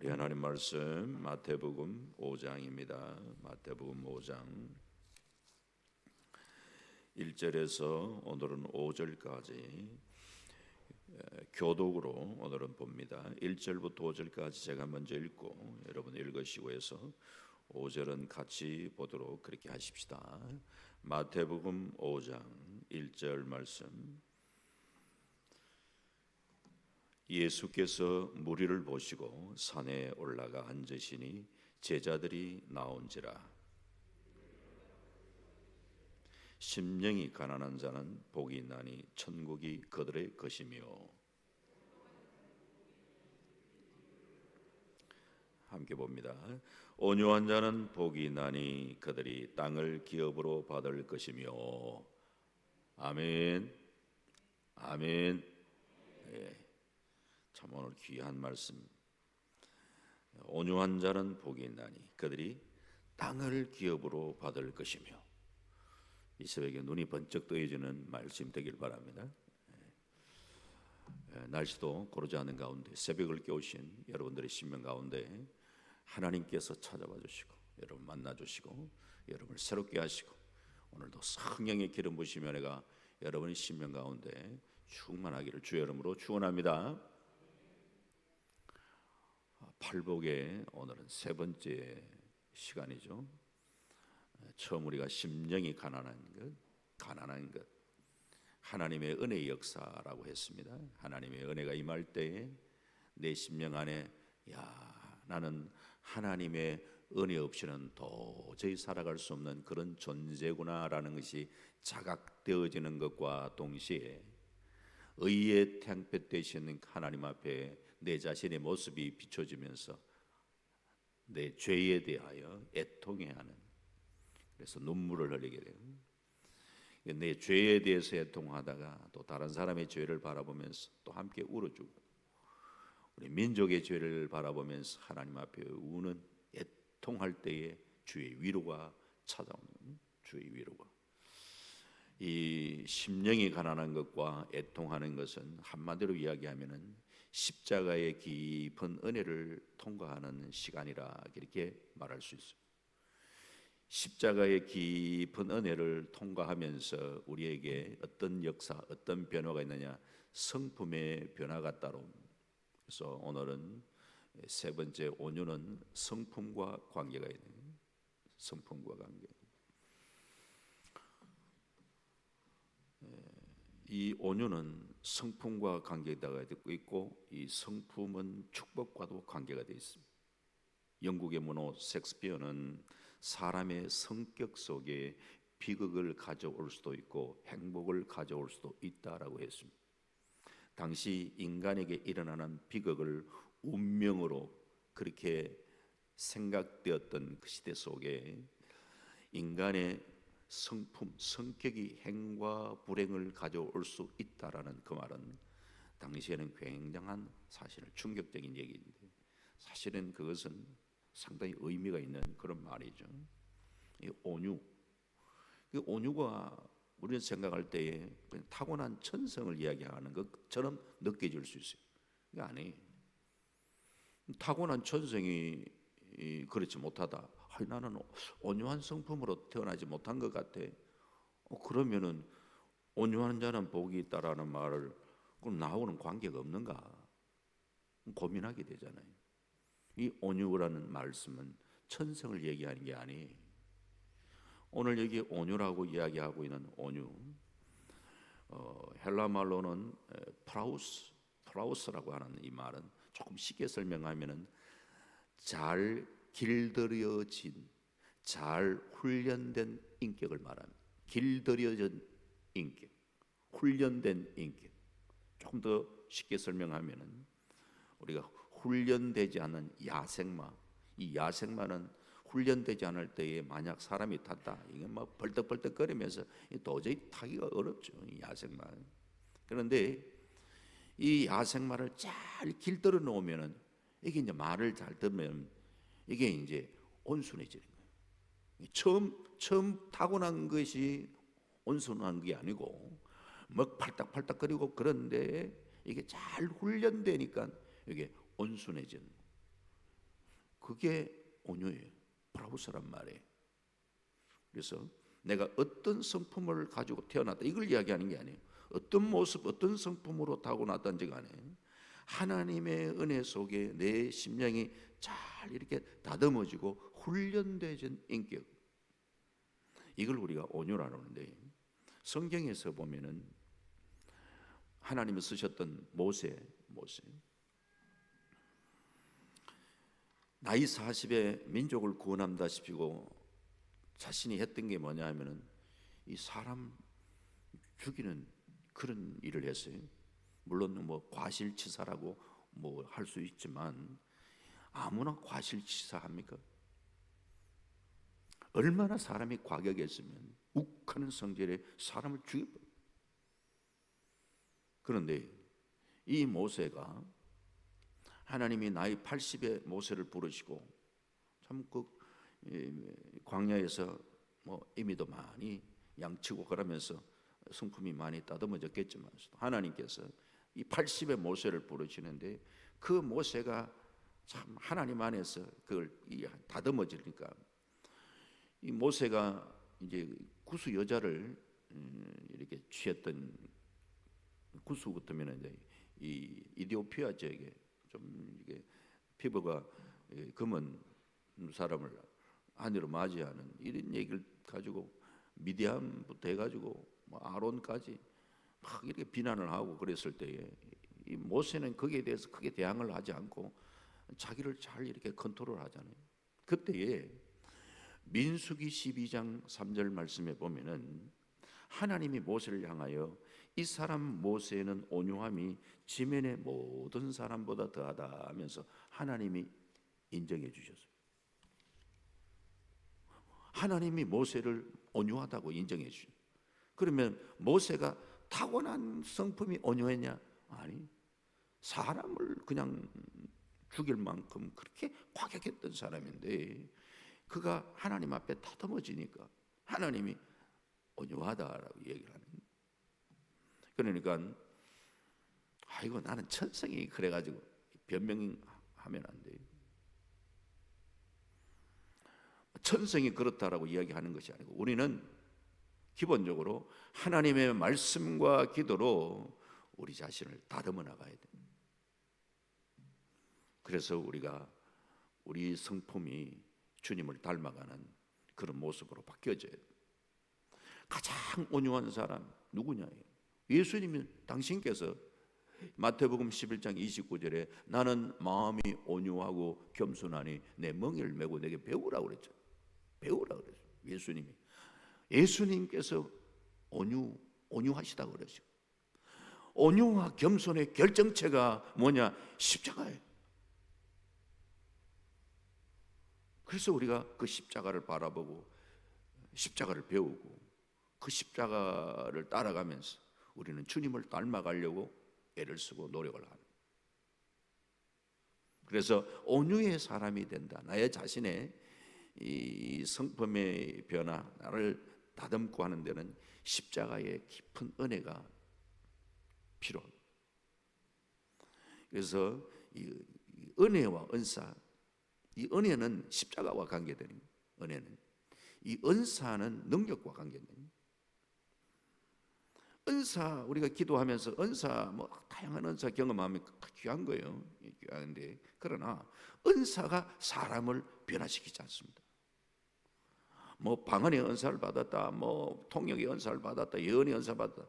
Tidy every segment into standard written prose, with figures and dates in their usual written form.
우리 하나님 말씀 마태복음 5장입니다. 마태복음 5장 1절에서 오늘은 5절까지 교독으로 오늘은 봅니다. 1절부터 5절까지 제가 먼저 읽고 여러분 읽으시고 해서 5절은 같이 보도록 그렇게 하십시다. 마태복음 5장 1절 말씀. 예수께서 무리를 보시고 산에 올라가 앉으시니 제자들이 나온지라. 심령이 가난한 자는 복이 있나니 천국이 그들의 것이며. 함께 봅니다. 온유한 자는 복이 있나니 그들이 땅을 기업으로 받을 것이며. 아멘. 아멘. 예. 참 오늘 귀한 말씀. 온유한 자는 복이 있나니 그들이 땅을 기업으로 받을 것이며. 이 새벽에 눈이 번쩍 뜨여지는 말씀 되길 바랍니다. 날씨도 고르지 않은 가운데 새벽을 깨우신 여러분들의 심령 가운데 하나님께서 찾아와 주시고 여러분 만나 주시고 여러분을 새롭게 하시고 오늘도 성령의 기름 부으심의 은혜가 여러분의 심령 가운데 충만하기를 주의 이름으로 축원합니다. 팔복의 오늘은 세 번째 시간이죠. 처음 우리가 심령이 가난한 것, 하나님의 은혜의 역사라고 했습니다. 하나님의 은혜가 임할 때에 내 심령 안에 나는 하나님의 은혜 없이는 도저히 살아갈 수 없는 그런 존재구나라는 것이 자각되어지는 것과 동시에 의의 태양빛 되시는 하나님 앞에 내 자신의 모습이 비춰지면서 내 죄에 대하여 애통해야 하는, 그래서 눈물을 흘리게 돼요. 내 죄에 대해서 애통하다가 또 다른 사람의 죄를 바라보면서 또 함께 울어주고 우리 민족의 죄를 바라보면서 하나님 앞에 우는 애통할 때에 주의 위로가 찾아오는, 주의 위로가. 이 심령이 가난한 것과 애통하는 것은 한마디로 이야기하면은 십자가의 깊은 은혜를 통과하는 시간이라 이렇게 말할 수 있습니다. 십자가의 깊은 은혜를 통과하면서 우리에게 어떤 역사, 어떤 변화가 있느냐? 성품의 변화가 따라옵니다. 그래서 오늘은 세 번째 온유는 성품과 관계가 있는, 성품과 관계. 이 온유는 성품과 관계가 되고 있고 이 성품은 축복과도 관계가 되어 있습니다. 영국의 문호 셰익스피어는 사람의 성격 속에 비극을 가져올 수도 있고 행복을 가져올 수도 있다라고 했습니다. 당시 인간에게 일어나는 비극을 운명으로 그렇게 생각되었던 그 시대 속에 인간의 성품, 성격이 행과 불행을 가져올 수 있다라는 그 말은 당시에는 굉장한 사실은 충격적인 얘기인데 사실은 그것은 상당히 의미가 있는 그런 말이죠. 이 온유, 이 온유가 우리가 생각할 때에 그냥 타고난 천성을 이야기하는 것처럼 느껴질 수 있어요. 이게 아니에요. 타고난 천성이 그렇지 못하다. 나는 온유한 성품으로 태어나지 못한 것 같아. 그러면은 온유한 자는 복이 있다라는 말을 그럼 나하고는 관계가 없는가? 고민하게 되잖아요. 이 온유라는 말씀은 천성을 얘기하는 게 아니에요. 오늘 여기 온유라고 이야기하고 있는 온유, 헬라 말로는 프라우스라고 하는 이 말은 조금 쉽게 설명하면은 잘 길들여진, 잘 훈련된 인격을 말합니다. 길들여진 인격, 훈련된 인격. 조금 더 쉽게 설명하면은 우리가 훈련되지 않은 야생마, 이 야생마는 훈련되지 않을 때에 만약 사람이 탔다, 이게 막 벌떡벌떡거리면서 도저히 타기가 어렵죠, 이 야생마. 그런데 이 야생마를 잘 길들여 놓으면은 이게 이제 말을 잘 들으면 이게 이제 온순해지는 거예요. 처음 타고난 것이 온순한 게 아니고 막 팔딱팔딱거리고 그런데 이게 잘 훈련되니까 이게 온순해지는. 그게 온유예요. 브라우스란 말이에요. 그래서 내가 어떤 성품을 가지고 태어났다 이걸 이야기하는 게 아니에요. 어떤 모습, 어떤 성품으로 타고났던지 간에 하나님의 은혜 속에 내 심령이 잘 이렇게 다듬어지고 훈련되어진 인격, 이걸 우리가 온유라고 하는데, 성경에서 보면은 하나님이 쓰셨던 모세 나이 40에 민족을 구원한다 싶고 자신이 했던 게 뭐냐 하면은 이 사람 죽이는 그런 일을 했어요. 물론 뭐 과실치사라고 뭐 할 수 있지만 아무나 과실치사합니까? 얼마나 사람이 과격했으면 욱하는 성질에 사람을 죽여버려요. 그런데 이 모세가 하나님이 나이 80에 모세를 부르시고 참 그 광야에서 뭐 이미도 많이 양치고 그러면서 성품이 많이 다듬어졌겠지만 하나님께서 이 80의 모세를 부르시는데 그 모세가 참 하나님 안에서 그걸 다듬어지니까 이 모세가 이제 구수 여자를 이렇게 취했던, 구수 같으면 이제 이 이디오피아 지역에 좀 이게 피부가 검은 사람을 아내로 맞이하는 이런 얘기를 가지고 미디안부터 해가지고 뭐 아론까지 막 이렇게 비난을 하고 그랬을 때에 이 모세는 거기에 대해서 크게 대항을 하지 않고 자기를 잘 이렇게 컨트롤 하잖아요. 그때에 민수기 12장 3절 말씀에 보면은 하나님이 모세를 향하여 이 사람 모세는 온유함이 지면의 모든 사람보다 더하다 하면서 하나님이 인정해 주셨어요. 하나님이 모세를 온유하다고 인정해 주셨어요. 그러면 모세가 타고난 성품이 온유했냐? 아니, 사람을 그냥 죽일 만큼 그렇게 과격했던 사람인데 그가 하나님 앞에 다듬어지니까 하나님이 온유하다라고 얘기를 하는. 그러니까 아이고 나는 천성이 그래가지고 변명하면 안 돼요. 천성이 그렇다라고 이야기하는 것이 아니고 우리는 기본적으로 하나님의 말씀과 기도로 우리 자신을 다듬어 나가야 돼요. 그래서 우리가 우리 성품이 주님을 닮아가는 그런 모습으로 바뀌어져야 돼요. 가장 온유한 사람 누구냐? 예수님이 당신께서 마태복음 11장 29절에 나는 마음이 온유하고 겸손하니 내 멍에를 메고 내게 배우라고 그랬죠. 배우라고 그랬어요. 예수님께서 온유하시다고 그러죠. 온유와 겸손의 결정체가 뭐냐? 십자가예요. 그래서 우리가 그 십자가를 바라보고 십자가를 배우고 그 십자가를 따라가면서 우리는 주님을 닮아가려고 애를 쓰고 노력을 하는. 그래서 온유의 사람이 된다. 나의 자신의 이 성품의 변화, 나를 다듬고 하는 데는 십자가의 깊은 은혜가 필요합니다. 그래서 이 은혜와 은사, 이 은혜는 십자가와 관계되는 은혜는, 이 은사는 능력과 관계되는. 은사, 우리가 기도하면서 은사 뭐 다양한 은사 경험하면 귀한 거예요. 귀한데 그러나 은사가 사람을 변화시키지 않습니다. 뭐 방언의 은사를 받았다, 뭐 통역의 은사를 받았다, 예언의 은사 받았다.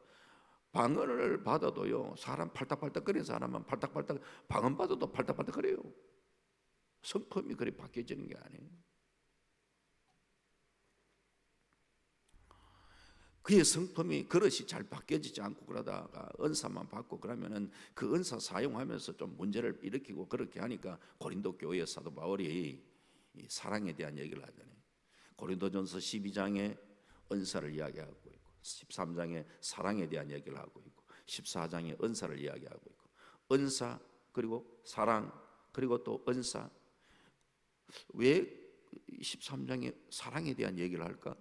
방언을 받아도요, 사람 팔딱팔딱거리는 사람만 팔딱팔딱, 방언 받아도 팔딱팔딱거려요. 성품이 그렇게 바뀌어지는 게 아니에요. 그의 성품이 그릇이 잘 바뀌어지지 않고 그러다가 은사만 받고 그러면은 그 은사 사용하면서 좀 문제를 일으키고 그렇게 하니까 고린도 교회 사도 바울이 이 사랑에 대한 얘기를 하잖아요. 고린도전서 12장에 은사를 이야기하고 있고 13장에 사랑에 대한 얘기를 하고 있고 14장에 은사를 이야기하고 있고 은사 그리고 사랑 그리고 또 은사. 왜 13장에 사랑에 대한 얘기를 할까?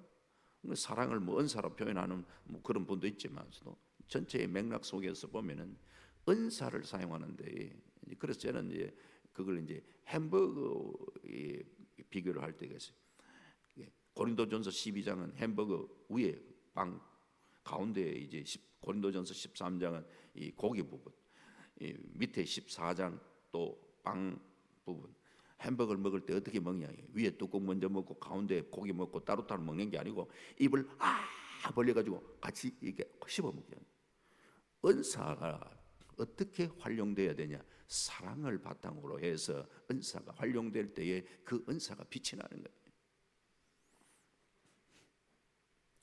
사랑을 뭐 은사로 표현하는 뭐 그런 분도 있지만서도 전체의 맥락 속에서 보면은 은사를 사용하는데, 그래서 저는 이제 그걸 이제 햄버거에 비교를 할 때가 있어요. 고린도전서 12장은 햄버거 위에 빵, 가운데 이제 고린도전서 13장은 이 고기 부분, 이 밑에 14장 또 빵 부분. 햄버거를 먹을 때 어떻게 먹냐? 위에 뚜껑 먼저 먹고 가운데 고기 먹고 따로따로 먹는 게 아니고 입을 벌려가지고 같이 이렇게 씹어 먹잖아요. 은사가 어떻게 활용돼야 되냐? 사랑을 바탕으로 해서 은사가 활용될 때에 그 은사가 빛이 나는 거예요.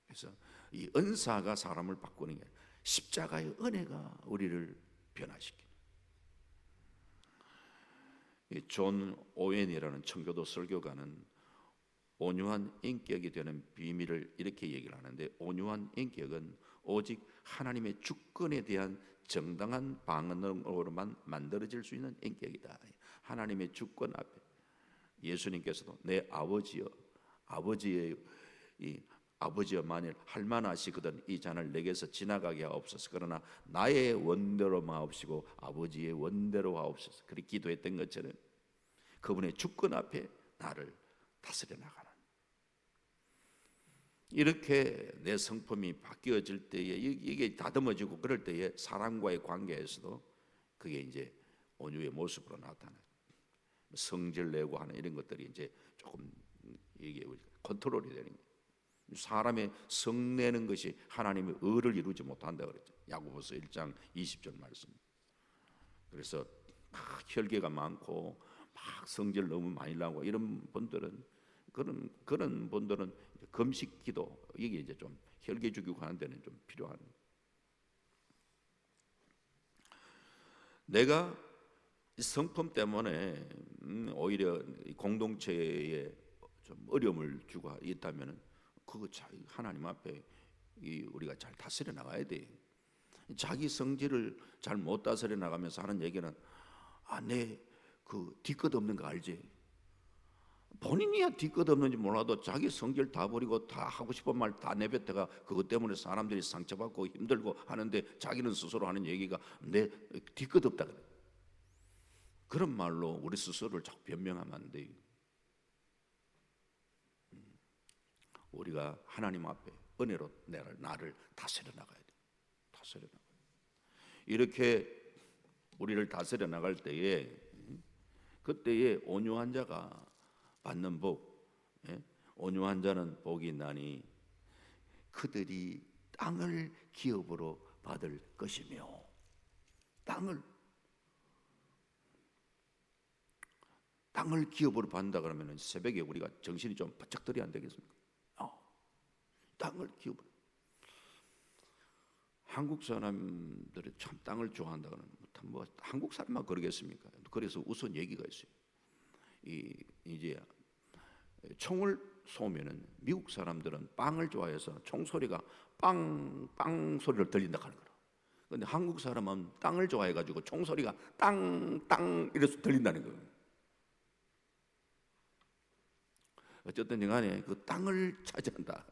그래서 이 은사가 사람을 바꾸는 게 십자가의 은혜가 우리를 변화시키는. 존 오웬이라는 청교도 설교가는 온유한 인격이 되는 비밀을 이렇게 얘기를 하는데, 온유한 인격은 오직 하나님의 주권에 대한 정당한 반응으로만 만들어질 수 있는 인격이다. 하나님의 주권 앞에 예수님께서도 내 아버지여, 아버지여 만일 할만하시거든 이 잔을 내게서 지나가게 하옵소서. 그러나 나의 원대로 마옵시고 아버지의 원대로 하옵소서. 그렇게 기도했던 것처럼 그분의 주권 앞에 나를 다스려 나가는, 이렇게 내 성품이 바뀌어질 때에 이게 다듬어지고 그럴 때에 사람과의 관계에서도 그게 이제 온유의 모습으로 나타나요. 성질 내고 하는 이런 것들이 이제 조금 이게 컨트롤이 되는 거예요. 사람의 성내는 것이 하나님의 의를 이루지 못한다 그랬죠. 야고보서 1장 20절 말씀. 그래서 막 혈기가 많고 막 성질 너무 많이 나고 이런 분들은 그런 분들은 금식 기도, 이게 이제 좀 혈기 죽이고 하는 데는 좀 필요한. 내가 성품 때문에 오히려 공동체에 좀 어려움을 주고 있다면은 그거 하나님 앞에 우리가 잘 다스려 나가야 돼. 자기 성질을 잘 못 다스려 나가면서 하는 얘기는 내 그 뒤끝 없는 거 알지? 본인이야 뒤끝 없는지 몰라도 자기 성질 다 버리고 다 하고 싶은 말 다 내뱉다가 그것 때문에 사람들이 상처받고 힘들고 하는데 자기는 스스로 하는 얘기가 내 뒤끝 없다 그래. 그런 말로 우리 스스로를 자꾸 변명하면 안 돼. 우리가 하나님 앞에 은혜로 나를 다스려 나가야 돼. 다스려 나가. 이렇게 우리를 다스려 나갈 때에 그때에 온유한 자가 받는 복, 온유한 자는 복이 있나니 그들이 땅을 기업으로 받을 것이며. 땅을 기업으로 받는다 그러면 새벽에 우리가 정신이 좀 바짝 들이 안 되겠습니까? 땅을 기업으로. 한국 사람들이 참 땅을 좋아한다 그러는, 뭐 한국 사람만 그러겠습니까? 그래서 우선 얘기가 있어요. 이제 총을 쏘면은 미국 사람들은 빵을 좋아해서 총 소리가 빵 소리를 들린다 하는 거라. 근데 한국 사람은 땅을 좋아해 가지고 총 소리가 땅 이래서 들린다는 거예요. 어쨌든 간에 그 땅을 차지한다.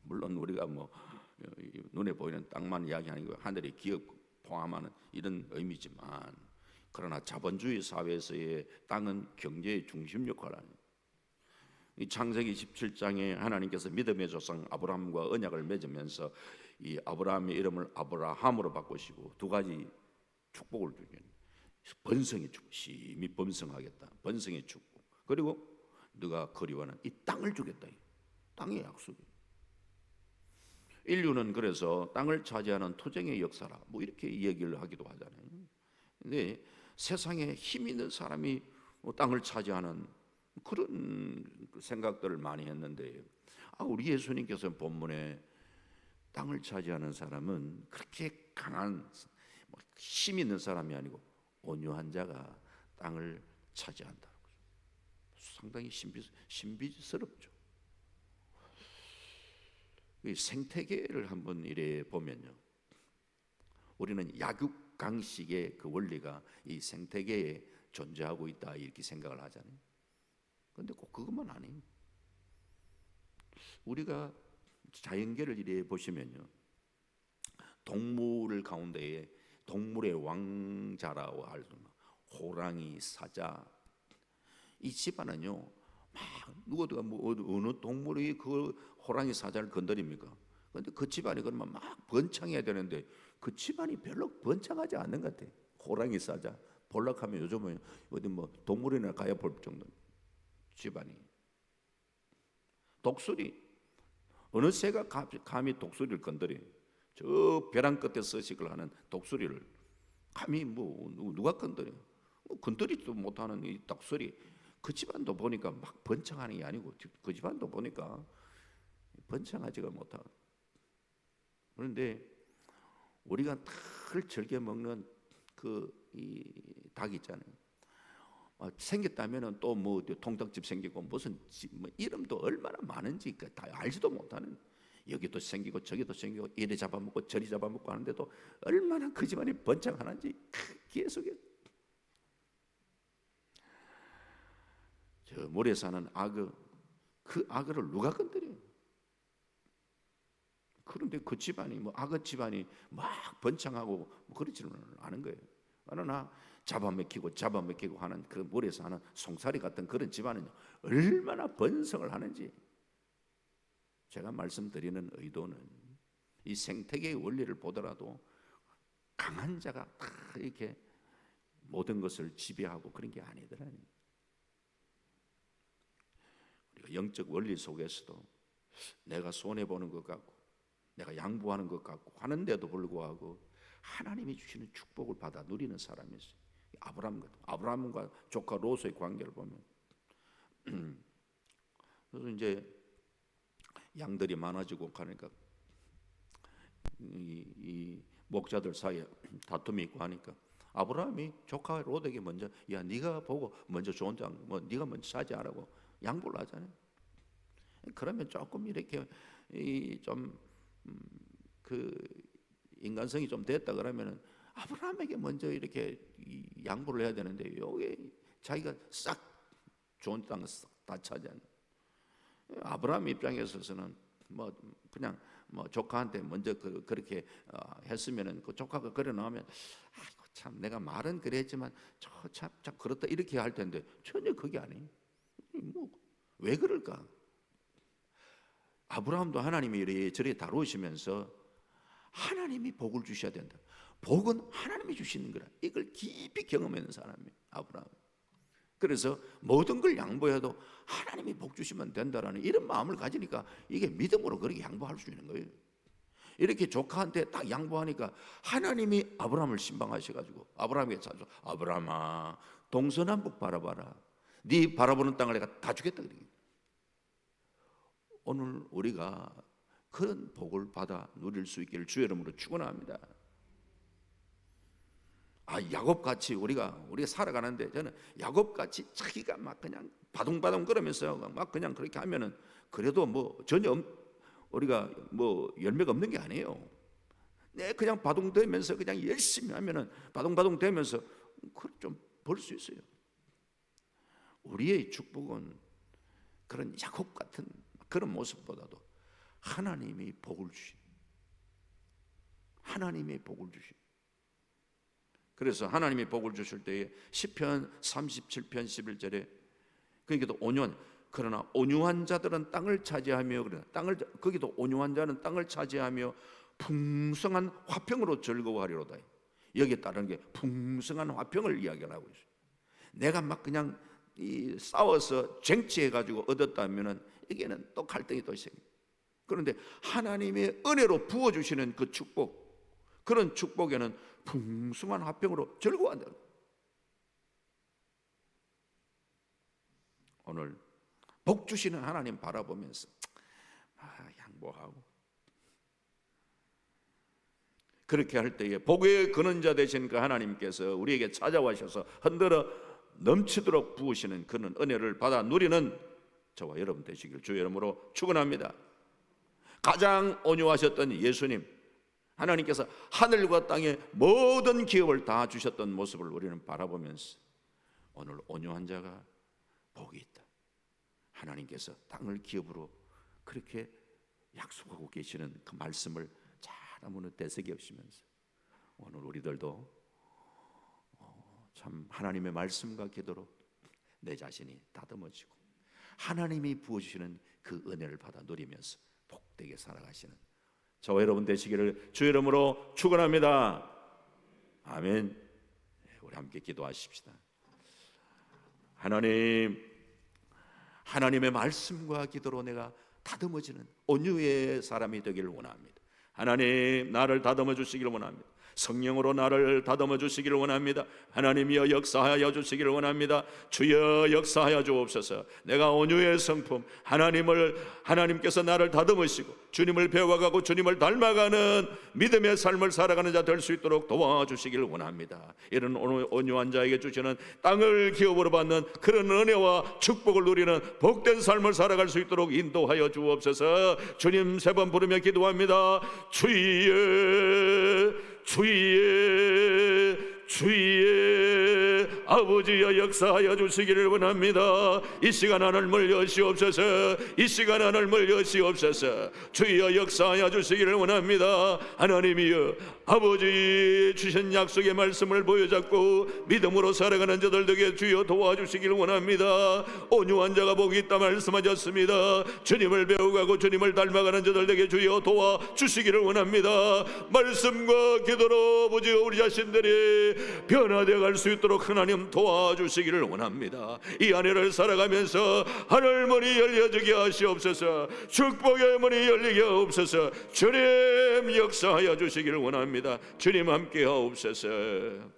물론 우리가 뭐 눈에 보이는 땅만 이야기하는 거 하늘의 기업 포함하는 이런 의미지만, 그러나 자본주의 사회에서의 땅은 경제의 중심 역할을 하는. 이 창세기 17장에 하나님께서 믿음의 조상 아브라함과 언약을 맺으면서 이 아브라함의 이름을 아브라함으로 바꾸시고 두 가지 축복을 주신, 번성의 축복, 심히 번성하겠다, 번성의 축복, 그리고 네가 그리워하는 이 땅을 주겠다. 땅의 약속이. 인류는 그래서 땅을 차지하는 투쟁의 역사라 뭐 이렇게 얘기를 하기도 하잖아요. 근데 세상에 힘 있는 사람이 땅을 차지하는 그런 생각들을 많이 했는데, 우리 예수님께서 본문에 땅을 차지하는 사람은 그렇게 강한 힘 있는 사람이 아니고 온유한 자가 땅을 차지한다. 상당히 신비스럽죠. 생태계를 한번 이래 보면요, 우리는 약육강식의 그 원리가 이 생태계에 존재하고 있다 이렇게 생각을 하잖아요. 그런데 꼭 그것만 아니에요. 우리가 자연계를 이래 보시면요, 동물 가운데에 동물의 왕자라고 할 수 있는 호랑이, 사자. 이 집안은요, 막 누구도 어느 동물이 그 호랑이, 사자를 건드립니까? 그런데 그 집안이 그러면 막 번창해야 되는데 그 집안이 별로 번창하지 않는 것 같아. 호랑이, 사자 볼락하면 요즘은 어디 뭐 동물원이나 가야 볼 정도. 집안이 독수리, 어느 새가 감히 독수리를 건드려? 저 벼랑 끝에 서식을 하는 독수리를 감히 뭐 누가 건드려? 건드리지도 못하는 이 독수리. 그 집안도 보니까 막 번창하는 게 아니고 그 집안도 보니까 번창하지가 못하고. 그런데 우리가 늘 즐겨 먹는 그 이 닭 있잖아요. 생겼다면은 또 뭐 통닭집 생기고 무슨 뭐 이름도 얼마나 많은지 다 알지도 못하는, 여기도 생기고 저기도 생기고 이리 잡아먹고 저리 잡아먹고 하는데도 얼마나 그 집안이 번창하는지 계속해서. 저 물에 사는 악어, 그 악어를 누가 건드려요? 그런데 그 집안이 뭐 악어 집안이 막 번창하고 뭐 그렇지는 않은 거예요. 그러나 잡아먹히고 하는 그 물에서 하는 송사리 같은 그런 집안은 얼마나 번성을 하는지. 제가 말씀드리는 의도는 이 생태계의 원리를 보더라도 강한 자가 다 이렇게 모든 것을 지배하고 그런 게 아니더라니. 우리가 영적 원리 속에서도 내가 손해 보는 것 같고 내가 양보하는 것 같고 하는데도 불구하고 하나님이 주시는 축복을 받아 누리는 사람이 있어요. 아브라함과 조카 롯의 관계를 보면 그래서 이제 양들이 많아지고 가니까 이 목자들 사이에 다툼이 있고 하니까 아브라함이 조카 롯에게 먼저 야 네가 보고 먼저 좋은 장 뭐 네가 먼저 차지하라고 양보를 하잖아요. 그러면 조금 이렇게 좀 그 인간성이 좀 됐다 그러면은 아브라함에게 먼저 이렇게 양보를 해야 되는데 여기 자기가 싹 좋은 땅을 싹 다 차지하는. 아브라함 입장에 있어서는 뭐 그냥 뭐 조카한테 먼저 그렇게 했으면은 그 조카가 그래 나오면 아이고 참 내가 말은 그랬지만 참 그렇다 이렇게 할 텐데 전혀 그게 아니에요. 뭐 왜 그럴까? 아브라함도 하나님이 이래저래 다루시면서 하나님이 복을 주셔야 된다. 복은 하나님이 주시는 거라. 이걸 깊이 경험하는 사람이에요, 아브라함. 그래서 모든 걸 양보해도 하나님이 복 주시면 된다라는 이런 마음을 가지니까 이게 믿음으로 그렇게 양보할 수 있는 거예요. 이렇게 조카한테 딱 양보하니까 하나님이 아브라함을 신방하셔가지고 아브라함에게 찾아서 아브라함아 동서남북 바라봐라. 네 바라보는 땅을 내가 다 주겠다. 오늘 우리가 그런 복을 받아 누릴 수 있기를 주의 이름으로 축원합니다. 야곱같이 우리가 살아가는데 저는 야곱같이 자기가 막 그냥 바둥바둥 걸으면서 막 그냥 그렇게 하면은 그래도 뭐 전혀 우리가 뭐 열매가 없는 게 아니에요. 그냥 바둥대면서 그냥 열심히 하면은 바둥바둥 되면서 좀 벌 수 있어요. 우리의 축복은 그런 야곱 같은 그런 모습보다도 하나님이 복을 주신, 하나님이 복을 주신. 그래서 하나님이 복을 주실 때에 시편 37편 11절에 거기도 온유한, 그러나 온유한 자들은 땅을 차지하며 거기도 온유한 자는 땅을 차지하며 풍성한 화평으로 즐거워하리로다. 여기에 따르는 게 풍성한 화평을 이야기하고 있어요. 내가 막 그냥 싸워서 쟁취해가지고 얻었다면은 여기에는 또 갈등이 또 생겨. 그런데 하나님의 은혜로 부어주시는 그 축복, 그런 축복에는 풍성한 화평으로 즐거워한다. 오늘 복 주시는 하나님 바라보면서 양보하고 그렇게 할 때에 복의 근원자 되신 그 하나님께서 우리에게 찾아와셔서 흔들어 넘치도록 부으시는 그런 은혜를 받아 누리는 저와 여러분 되시길 주의 이름으로 축원합니다. 가장 온유하셨던 예수님, 하나님께서 하늘과 땅의 모든 기업을 다 주셨던 모습을 우리는 바라보면서 오늘 온유한 자가 복이 있다. 하나님께서 땅을 기업으로 그렇게 약속하고 계시는 그 말씀을 잘 한번 되새기시면서 오늘 우리들도 참 하나님의 말씀과 기도로 내 자신이 다듬어지고 하나님이 부어주시는 그 은혜를 받아 누리면서 복되게 살아가시는 저와 여러분 되시기를 주 이름으로 축원합니다. 아멘. 우리 함께 기도하십시다. 하나님의 말씀과 기도로 내가 다듬어지는 온유의 사람이 되기를 원합니다. 하나님, 나를 다듬어 주시기를 원합니다. 성령으로 나를 다듬어 주시기를 원합니다. 하나님이여 역사하여 주시기를 원합니다. 주여 역사하여 주옵소서. 내가 온유의 성품 하나님께서 나를 다듬으시고 주님을 배워가고 주님을 닮아가는 믿음의 삶을 살아가는 자 될 수 있도록 도와주시기를 원합니다. 이런 온유한 자에게 주시는 땅을 기업으로 받는 그런 은혜와 축복을 누리는 복된 삶을 살아갈 수 있도록 인도하여 주옵소서. 주님 세 번 부르며 기도합니다. 주의 아버지여 역사하여 주시기를 원합니다. 이 시간 하늘을 여시옵소서. 이 시간 하늘을 여시옵소서. 주여 역사하여 주시기를 원합니다. 하나님이여 아버지 주신 약속의 말씀을 보여잡고 믿음으로 살아가는 자들 되게 주여 도와주시기를 원합니다. 온유한 자가 복이 있다 말씀하셨습니다. 주님을 배우고 주님을 닮아가는 자들 되게 주여 도와주시기를 원합니다. 말씀과 기도로 아버지 우리 자신들이 변화되어 갈 수 있도록 하나님 도와주시기를 원합니다. 이 한 해를 살아가면서 하늘 문이 열려지게 하시옵소서. 축복의 문이 열리게 하옵소서. 주님 역사하여 주시기를 원합니다. 주님 함께 하옵소서.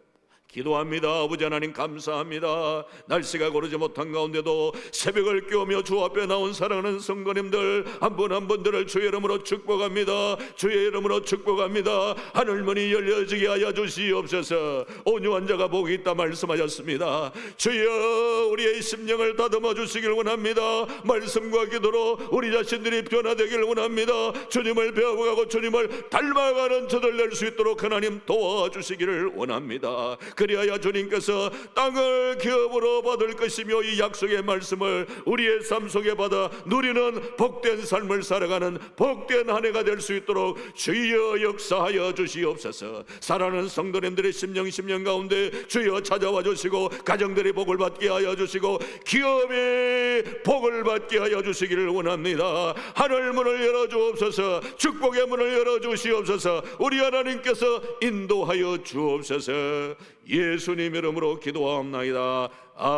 기도합니다. 아버지 하나님 감사합니다. 날씨가 고르지 못한 가운데도 새벽을 깨우며 주 앞에 나온 사랑하는 성도님들 한 분 한 분들을 주의 이름으로 축복합니다. 주의 이름으로 축복합니다. 하늘문이 열려지게 하여 주시옵소서. 온유한 자가 복이 있다 말씀하셨습니다. 주여 우리의 심령을 다듬어 주시길 원합니다. 말씀과 기도로 우리 자신들이 변화되길 원합니다. 주님을 배워가고 주님을 닮아가는 저들 낼 수 있도록 하나님 도와주시기를 원합니다. 그리하여 주님께서 땅을 기업으로 받을 것이며 이 약속의 말씀을 우리의 삶 속에 받아 누리는 복된 삶을 살아가는 복된 한 해가 될 수 있도록 주여 역사하여 주시옵소서. 사랑하는 성도님들의 심령 가운데 주여 찾아와 주시고 가정들이 복을 받게 하여 주시고 기업이 복을 받게 하여 주시기를 원합니다. 하늘 문을 열어 주옵소서. 축복의 문을 열어 주시옵소서. 우리 하나님께서 인도하여 주옵소서. 예수님 이름으로 기도하옵나이다. 아멘.